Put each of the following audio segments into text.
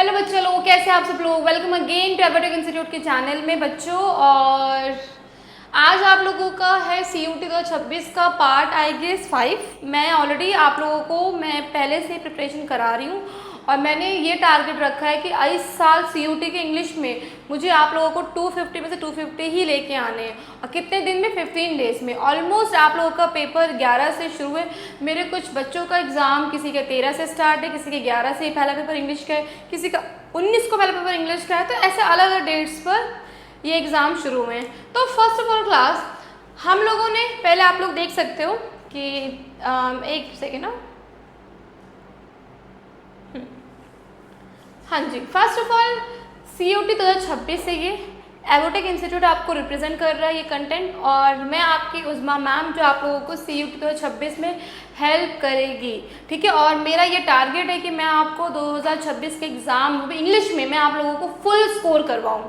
Hello बच्चों लोग, कैसे आप सब लोग। वेलकम अगेन टू एवरटेक इंस्टीट्यूट के चैनल में बच्चों। और आज आप लोगों का है CUT 2026 का पार्ट आई गेस 5। मैं ऑलरेडी आप लोगों को मैं पहले से प्रिपरेशन करा रही हूँ और मैंने ये टारगेट रखा है कि इस साल CUT के इंग्लिश में मुझे आप लोगों को 250 में से 250 ही लेके आने हैं। और कितने दिन में? 15 डेज़ में। ऑलमोस्ट आप लोगों का पेपर 11 से शुरू है। मेरे कुछ बच्चों का एग्ज़ाम किसी का 13 से स्टार्ट है, किसी के 11 से पहला पेपर इंग्लिश का है, किसी का 19 को पहला पेपर इंग्लिश का है। तो ऐसे अलग अलग डेट्स पर ये एग्ज़ाम शुरू हुए हैं। तो फर्स्ट ऑफ ऑल क्लास हम लोगों ने पहले आप लोग देख सकते हो कि एक सेकेंड ना, हाँ जी, फर्स्ट ऑफ ऑल CUT 2026 से ये एवरटेक इंस्टीट्यूट आपको रिप्रेजेंट कर रहा है ये कंटेंट, और मैं आपकी उज़मा मैम जो आप लोगों को CUT 2026 में हेल्प करेगी, ठीक है। और मेरा ये टारगेट है कि मैं आपको 2026 के एग्ज़ाम इंग्लिश में मैं आप लोगों को फुल स्कोर करवाऊँ।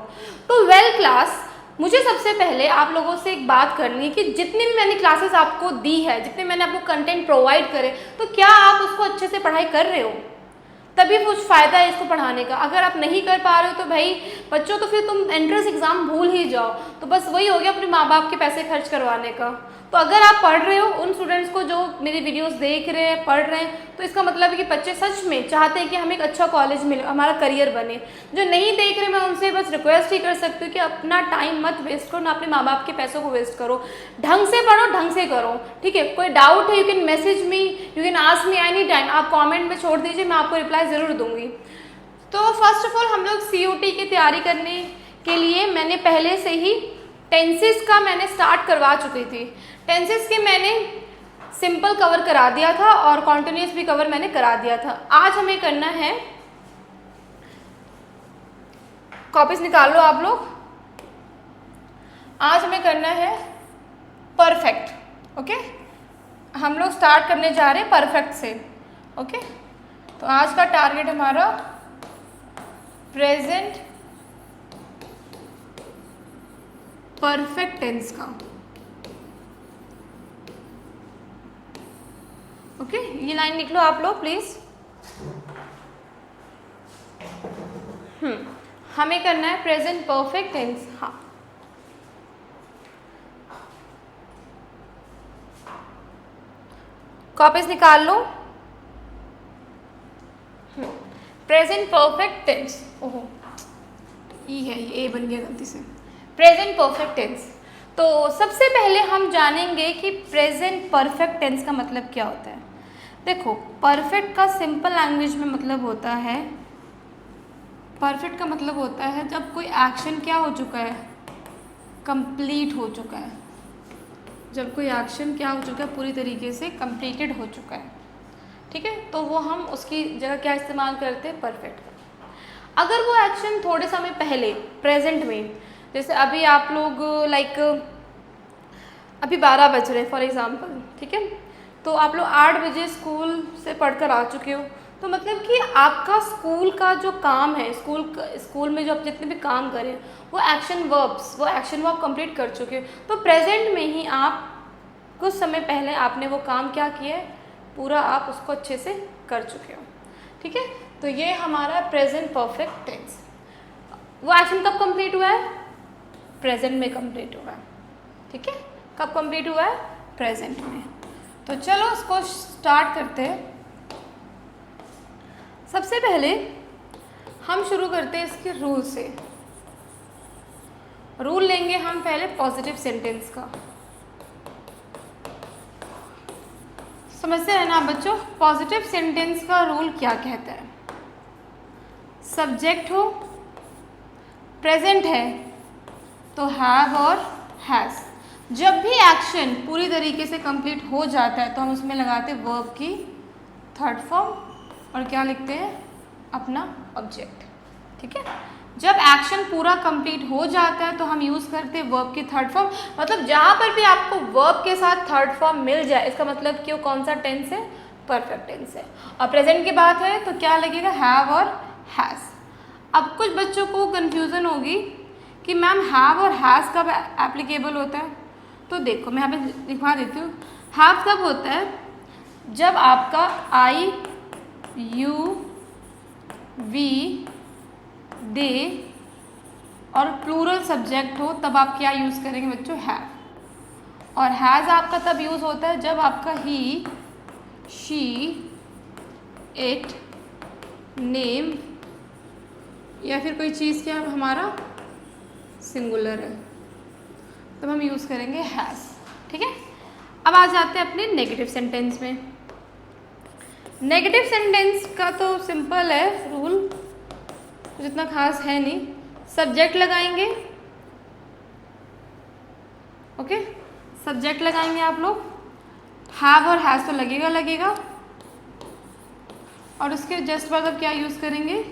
तो वेल क्लास, मुझे सबसे पहले आप लोगों से एक बात करनी है कि जितनी भी मैंने क्लासेस आपको दी है, जितने मैंने आपको कंटेंट प्रोवाइड करे, तो क्या आप उसको अच्छे से पढ़ाई कर रहे हो? तभी कुछ फ़ायदा है इसको पढ़ाने का। अगर आप नहीं कर पा रहे हो तो भाई बच्चों, तो फिर तुम एंट्रेंस एग्ज़ाम भूल ही जाओ। तो बस वही हो गया अपने माँ बाप के पैसे खर्च करवाने का। तो अगर आप पढ़ रहे हो, उन स्टूडेंट्स को जो मेरी वीडियोस देख रहे हैं, पढ़ रहे हैं, तो इसका मतलब है कि बच्चे सच में चाहते हैं कि हमें एक अच्छा कॉलेज मिले, हमारा करियर बने। जो नहीं देख रहे, मैं उनसे बस रिक्वेस्ट ही कर सकती हूँ कि अपना टाइम मत वेस्ट करो, ना अपने माँ बाप के पैसों को वेस्ट करो। ढंग से पढ़ो, ढंग से करो, ठीक है। कोई डाउट है, you can message me, you can ask me any time. आप कॉमेंट में छोड़ दीजिए, मैं आपको रिप्लाई ज़रूर दूंगी। तो फर्स्ट ऑफ ऑल हम लोग CUT की तैयारी करने के लिए मैंने पहले से ही टेंसेस का मैंने स्टार्ट करवा चुकी थी। टेंसेस के मैंने सिंपल कवर करा दिया था और कॉन्टिन्यूस भी कवर मैंने करा दिया था। आज हमें करना है, कॉपीज निकाल लो आप लोग। आज हमें करना है परफेक्ट, ओके। हम लोग स्टार्ट करने जा रहे हैं परफेक्ट से, ओके। तो आज का टारगेट हमारा प्रेजेंट परफेक्ट टेंस का, ओके। ये लाइन लिख लो आप लोग प्लीज। हमें करना है प्रेजेंट परफेक्ट टेंस। हाँ, कॉपीज निकाल लो। प्रेजेंट परफेक्ट टेंस, ओहो ई है, ये ए बन गया गलती से। Present perfect tense. तो सबसे पहले हम जानेंगे कि प्रेजेंट परफेक्ट टेंस का मतलब क्या होता है। देखो, परफेक्ट का सिंपल लैंग्वेज में मतलब होता है, परफेक्ट का मतलब होता है जब कोई एक्शन क्या हो चुका है, कंप्लीट हो चुका है। जब कोई एक्शन क्या हो चुका है, पूरी तरीके से कंप्लीटेड हो चुका है, ठीक है। तो वो हम उसकी जगह क्या इस्तेमाल करते हैं, परफेक्ट का। अगर वो एक्शन थोड़े समय पहले प्रेजेंट में, जैसे अभी आप लोग लाइक अभी 12 बज रहे फॉर एग्ज़ाम्पल, ठीक है। तो आप लोग 8 बजे स्कूल से पढ़कर आ चुके हो, तो मतलब कि आपका स्कूल का जो काम है, स्कूल में जो आप जितने भी काम करें, वो एक्शन वर्ब कंप्लीट कर चुके हो। तो प्रेजेंट में ही आप कुछ समय पहले आपने वो काम क्या किया है, पूरा आप उसको अच्छे से कर चुके हो, ठीक है। तो ये हमारा प्रेजेंट परफेक्ट टेंस। वो एक्शन कब कंप्लीट हुआ है, प्रेजेंट में कंप्लीट हुआ है, ठीक है। कब कंप्लीट हुआ है, प्रेजेंट में। तो चलो इसको स्टार्ट करते हैं। सबसे पहले हम शुरू करते हैं इसके रूल से। रूल लेंगे हम पहले पॉजिटिव सेंटेंस का। समझते हैं ना बच्चों, पॉजिटिव सेंटेंस का रूल क्या कहता है। सब्जेक्ट हो, प्रेजेंट है तो हैव और हैज़। जब भी एक्शन पूरी तरीके से कंप्लीट हो जाता है तो हम उसमें लगाते हैं वर्ब की थर्ड फॉर्म और क्या लिखते हैं, अपना ऑब्जेक्ट, ठीक है। जब एक्शन पूरा कंप्लीट हो जाता है तो हम यूज़ करते हैं वर्ब की थर्ड फॉर्म। मतलब जहाँ पर भी आपको वर्ब के साथ थर्ड फॉर्म मिल जाए, इसका मतलब कि वो कौन सा टेंस है, परफेक्ट टेंस है। और प्रेजेंट की बात है तो क्या लगेगा, हैव और हैज़। अब कुछ बच्चों को कन्फ्यूज़न होगी कि मैम हैव और हैज़ कब एप्लीकेबल होता है। तो देखो मैं यहाँ पे लिखवा देती हूँ। हैव कब होता है, जब आपका I U V दे और प्लूरल सब्जेक्ट हो तब आप क्या यूज़ करेंगे बच्चों? हैव। और हैज़ आपका तब यूज़ होता है जब आपका ही, शी, इट, नेम या फिर कोई चीज़ क्या हमारा सिंगुलर है, तब हम यूज़ करेंगे हैज़। ठीक है, अब आ जाते हैं अपने नेगेटिव सेंटेंस में। नेगेटिव सेंटेंस का तो सिंपल है रूल, कुछ इतना खास है नहीं। सब्जेक्ट लगाएंगे, ओके, सब्जेक्ट लगाएंगे आप लोग, हैव और हैज़ तो लगेगा, और उसके जस्ट बाद अब क्या यूज़ करेंगे?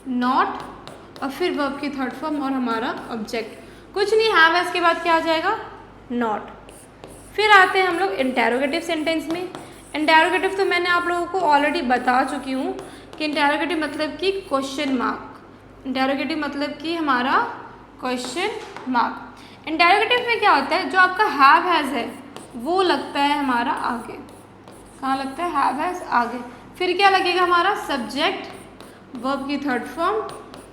नॉट, और फिर वर्ब की थर्ड फॉर्म और हमारा ऑब्जेक्ट। कुछ नहीं, हैव हैज़ के बाद क्या आ जाएगा? नॉट। फिर आते हैं हम लोग इंटेरोगेटिव सेंटेंस में। इंटेरोगेटिव तो मैंने आप लोगों को ऑलरेडी बता चुकी हूँ कि इंटेरोगेटिव मतलब कि क्वेश्चन मार्क। इंटेरोगेटिव मतलब कि हमारा क्वेश्चन मार्क। इंटेरोगेटिव में क्या होता है? जो आपका हैव हैज़ है वो लगता है हमारा आगे। कहाँ लगता है? हैव हैज़ आगे। फिर क्या लगेगा हमारा? सब्जेक्ट, वर्ब की थर्ड फॉर्म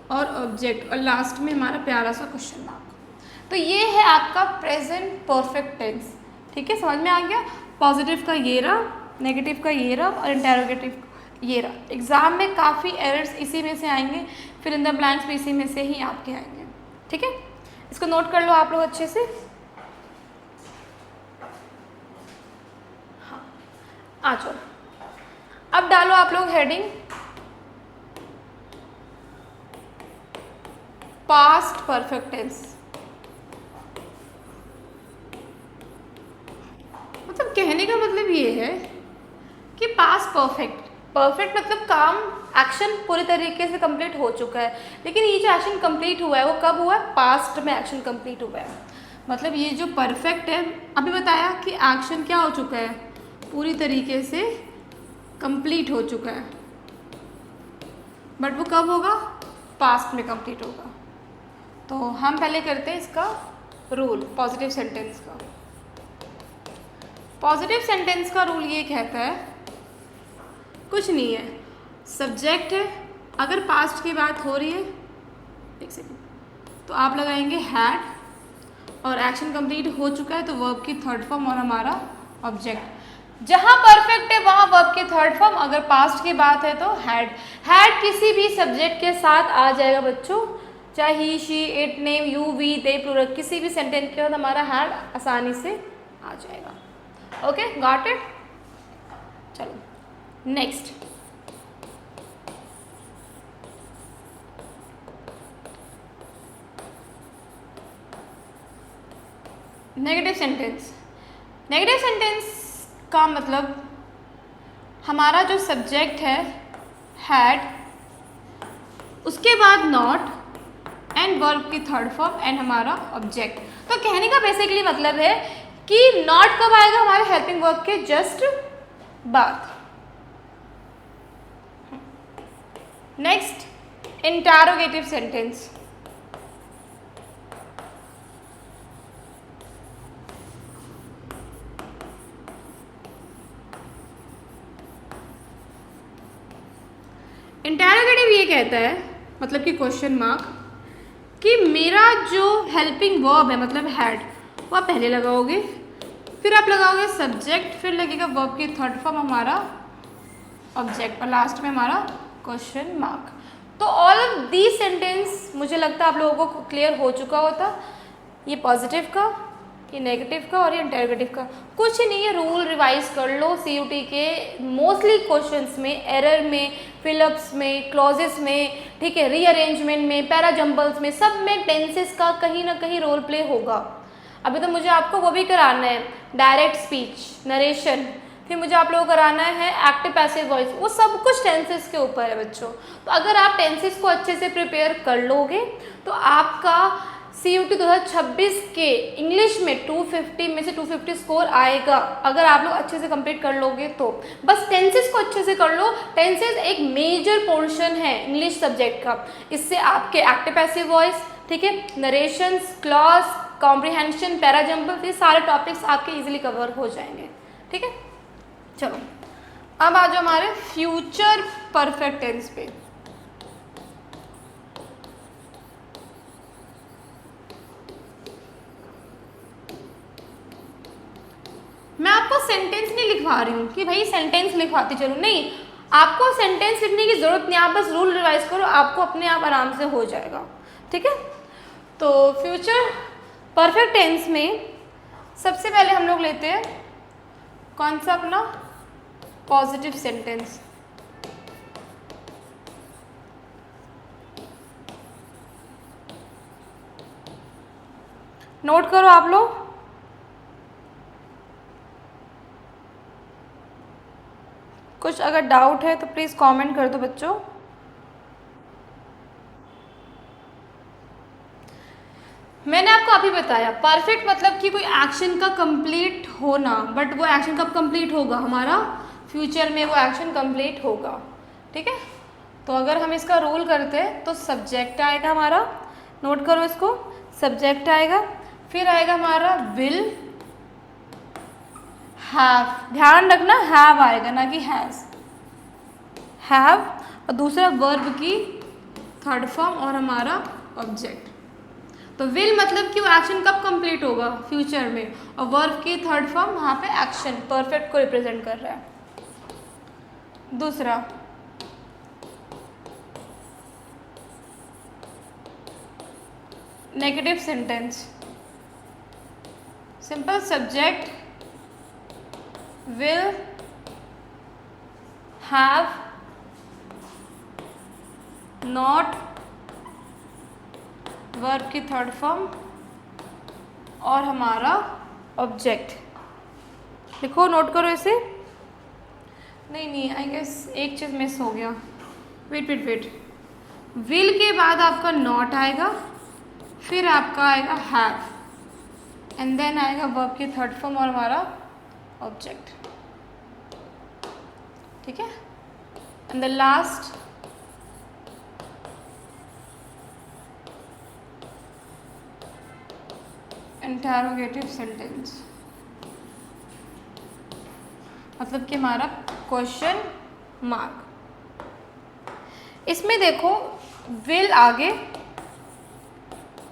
और ऑब्जेक्ट, और लास्ट में हमारा प्यारा सा क्वेश्चन मार्क। तो ये है आपका प्रेजेंट परफेक्ट टेंस। ठीक है, समझ में आ गया? पॉजिटिव का ये रहा, नेगेटिव का ये रहा और इंटेरोगेटिव ये रहा। एग्जाम में काफ़ी एरर्स इसी में से आएंगे, फिर इन द ब्लैंक्स भी इसी में से ही आपके आएंगे। ठीक है, इसको नोट कर लो आप लोग अच्छे से। हाँ, आ जाओ, अब डालो आप लोग हेडिंग पास्ट परफेक्ट टेंस। मतलब कहने का मतलब ये है कि पास्ट परफेक्ट, परफेक्ट मतलब काम, एक्शन पूरी तरीके से कंप्लीट हो चुका है, लेकिन ये जो एक्शन कंप्लीट हुआ है वो कब हुआ है? पास्ट में एक्शन कंप्लीट हुआ है। मतलब ये जो परफेक्ट है, अभी बताया कि एक्शन क्या हो चुका है? पूरी तरीके से कंप्लीट हो चुका है, बट वो कब होगा? पास्ट में कंप्लीट होगा। तो हम पहले करते हैं इसका रूल पॉजिटिव सेंटेंस का। पॉजिटिव सेंटेंस का रूल ये कहता है, कुछ नहीं है, सब्जेक्ट है, अगर पास्ट की बात हो रही है, एक सेकेंड, तो आप लगाएंगे हैड, और एक्शन कंप्लीट हो चुका है तो वर्ब की थर्ड फॉर्म और हमारा ऑब्जेक्ट। जहाँ परफेक्ट है वहाँ वर्ब की थर्ड फॉर्म, अगर पास्ट की बात है तो हैड। हैड किसी भी सब्जेक्ट के साथ आ जाएगा बच्चों, चाहे he, she, it, name, you, we, they, plural, किसी भी सेंटेंस के साथ हमारा हैड आसानी से आ जाएगा। Okay, got it? चलो next. Negative sentence. Negative sentence का मतलब हमारा जो सब्जेक्ट है हैड, उसके बाद नॉट एंड वर्ब की थर्ड फॉर्म एंड हमारा ऑब्जेक्ट। तो कहने का बेसिकली मतलब है कि नॉट कब आएगा? हमारे हेल्पिंग वर्ब के जस्ट बाद। Next, interrogative sentence. इंटेरोगेटिव ये कहता है, मतलब कि क्वेश्चन मार्क, कि मेरा जो हेल्पिंग वर्ब है मतलब हैड, वो आप पहले लगाओगे, फिर आप लगाओगे सब्जेक्ट, फिर लगेगा वर्ब की थर्ड फॉर्म हमारा ऑब्जेक्ट, और लास्ट में हमारा क्वेश्चन मार्क। तो ऑल ऑफ दी सेंटेंस मुझे लगता है आप लोगों को क्लियर हो चुका होता। ये पॉजिटिव का, ये नेगेटिव का और ये इंटेरोगेटिव का। कुछ नहीं है, रूल रिवाइज कर लो सीयूटी के मोस्टली क्वेश्चंस में, एरर में, फिलअप्स में, क्लॉजेस में, ठीक है, रीअरेंजमेंट में, पैराजम्बल्स में, सब में टेंसेस का कहीं ना कहीं रोल प्ले होगा। अभी तो मुझे आपको वो भी कराना है, डायरेक्ट स्पीच, नरेशन, फिर मुझे आप लोगों को कराना है एक्टिव पैसिव वॉइस, वो सब कुछ टेंसेस के ऊपर है बच्चों। तो अगर आप टेंसेस को अच्छे से प्रिपेयर कर लोगे तो आपका CUT 2026 के इंग्लिश में 250 में से 250 स्कोर आएगा, अगर आप लोग अच्छे से कंप्लीट कर लोगे तो। बस टेंसेस को अच्छे से कर लो, टेंसेस एक मेजर पोर्शन है इंग्लिश सब्जेक्ट का। इससे आपके एक्टिव पैसिव वॉइस, ठीक है, नरेशंस, क्लॉज, कॉम्प्रिहेंशन, पैराजम्बल, ये सारे टॉपिक्स आपके इजीली कवर हो जाएंगे। ठीक है, चलो अब आ जाओ हमारे फ्यूचर परफेक्ट टेंस पे। सेंटेंस नहीं लिखवा रही हूँ कि भाई सेंटेंस लिखवाती चलो, नहीं, आपको सेंटेंस लिखने की ज़रूरत नहीं, आप बस रूल रिवाइज करो, आपको अपने आप आराम से हो जाएगा। ठीक है, तो फ्यूचर परफेक्ट टेंस में सबसे पहले हम लोग लेते हैं कौन सा अपना पॉजिटिव सेंटेंस। नोट करो आप लोग, कुछ अगर डाउट है तो प्लीज़ कमेंट कर दो बच्चों। मैंने आपको अभी बताया परफेक्ट मतलब कि कोई एक्शन का कंप्लीट होना, बट वो एक्शन कब कंप्लीट होगा, हमारा फ्यूचर में वो एक्शन कंप्लीट होगा। ठीक है, तो अगर हम इसका रूल करते हैं तो सब्जेक्ट आएगा हमारा, नोट करो इसको, सब्जेक्ट आएगा, फिर आएगा हमारा विल, हैव, ध्यान रखना हैव आएगा ना कि हैज़, हैव, और दूसरा वर्ब की थर्ड फॉर्म और हमारा ऑब्जेक्ट। तो विल मतलब कि वो एक्शन कब कंप्लीट होगा, फ्यूचर में, और वर्ब की थर्ड फॉर्म वहाँ पे एक्शन परफेक्ट को रिप्रेजेंट कर रहा है। दूसरा negative sentence, simple subject will have not, verb की थर्ड फॉर्म और हमारा ऑब्जेक्ट। लिखो, नोट करो इसे। नहीं आई गेस एक चीज़ मिस हो गया, वेट, विल के बाद आपका नॉट आएगा, फिर आपका आएगा हैव, एंड देन आएगा वर्ब की थर्ड फॉर्म और हमारा ऑब्जेक्ट। ठीक है, and the last interrogative sentence, मतलब कि हमारा क्वेश्चन मार्क। इसमें देखो विल आगे,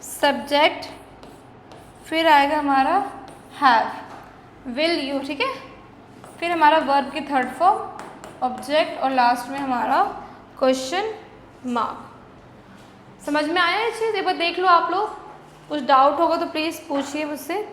सब्जेक्ट, फिर आएगा हमारा हैव, विल यू, ठीक है, फिर हमारा वर्ब की थर्ड फॉर्म, ऑब्जेक्ट, और लास्ट में हमारा क्वेश्चन मार्क। समझ में आया ये चीज़? एक बार देख लो आप लोग, कुछ डाउट होगा तो प्लीज़ पूछिए मुझसे।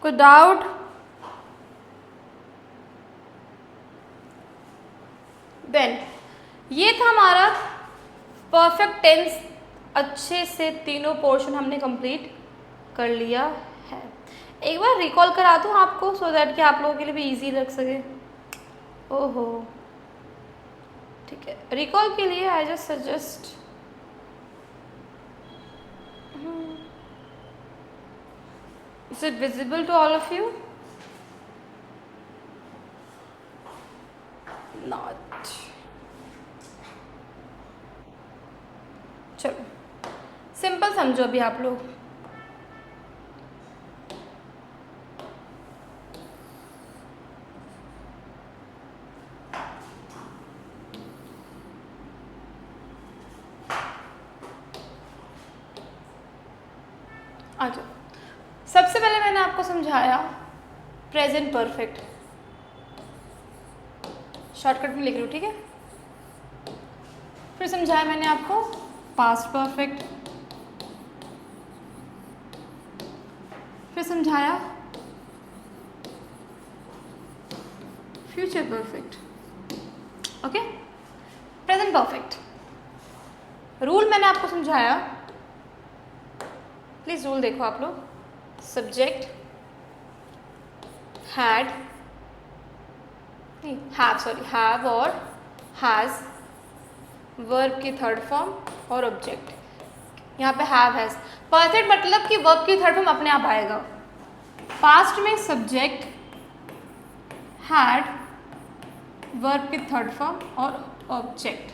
कोई डाउट? देन ये था हमारा परफेक्ट टेंस, अच्छे से तीनों पोर्शन हमने कंप्लीट कर लिया है। एक बार रिकॉल करा दूँ आपको, सो दैट कि आप लोगों के लिए भी इजी लग सके। ओहो, ठीक है, रिकॉल के लिए I just suggest, is it visible to all of you? Not. चलो सिंपल समझो अभी आप लोग। आ जाओ, सबसे पहले मैंने आपको समझाया प्रेजेंट परफेक्ट, शॉर्टकट में लिख रही हूँ, ठीक है। फिर समझाया मैंने आपको पास्ट परफेक्ट, फिर समझाया future perfect, okay, present perfect. Rule मैंने आपको समझाया, प्लीज रूल देखो आप लोग। सब्जेक्ट हैड, नहीं हैव, सॉरी, हैव और हैज़, वर्ब की थर्ड फॉर्म और ऑब्जेक्ट। यहाँ पे हैव हैज़। परफेक्ट मतलब कि वर्ब की थर्ड फॉर्म अपने आप आएगा। पास्ट में सब्जेक्ट हैड, वर्ब की थर्ड फॉर्म और ऑब्जेक्ट।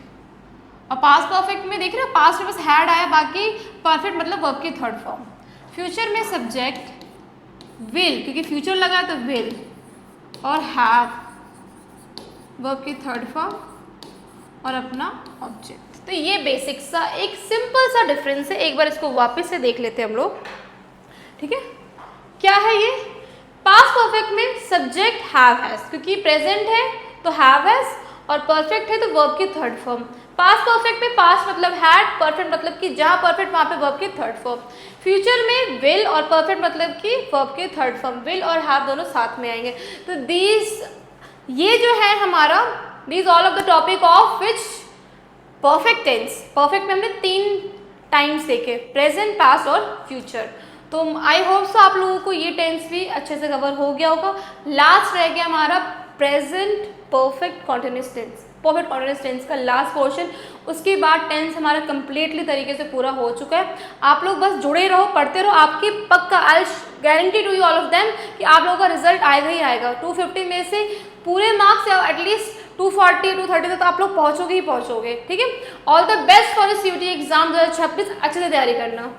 और पास्ट परफेक्ट में देख रहे हो पास्ट में बस हैड आया, बाकी परफेक्ट मतलब वर्ब की थर्ड फॉर्म। फ्यूचर में सब्जेक्ट विल, क्योंकि फ्यूचर लगा तो विल, और हैव वर्ब की थर्ड फॉर्म और अपना ऑब्जेक्ट। तो ये बेसिक सा एक सिंपल सा डिफरेंस है, एक बार इसको वापस से देख लेते हैं हम लोग, ठीक है। क्या है ये? पास्ट परफेक्ट में सब्जेक्ट हैव हैज, क्योंकि प्रेजेंट है तो हैव हैज, और परफेक्ट है तो वर्ब की थर्ड फॉर्म। पास्ट परफेक्ट में पास्ट मतलब हैड, परफेक्ट मतलब कि जहाँ परफेक्ट वहाँ पे वर्ब की थर्ड फॉर्म। फ्यूचर में विल और परफेक्ट मतलब कि वर्ब की थर्ड फॉर्म, विल और हैव दोनों साथ में आएंगे। तो दीज, ये जो है हमारा these all of the topic of which perfect tense. Perfect में हमने 3 टाइम्स देखे, प्रेजेंट, पास्ट और फ्यूचर। तो आई होप सो आप लोगों को ये टेंस भी अच्छे से कवर हो गया होगा। लास्ट रह गया हमारा present perfect continuous tense, perfect continuous tense का लास्ट पोर्शन। उसके बाद टेंस हमारा कंप्लीटली तरीके से पूरा हो चुका है। आप लोग बस जुड़े रहो, पढ़ते रहो, आपकी पक्का I guarantee to you all of them कि आप लोगों का रिजल्ट आएगा ही आएगा। 250 में से पूरे मार्क्स या एटलीस्ट 240 230 तक तो आप लोग पहुँचोगे ही पहुँचोगे, ठीक है। All the best for CUT exam 2026, अच्छे से तैयारी करना।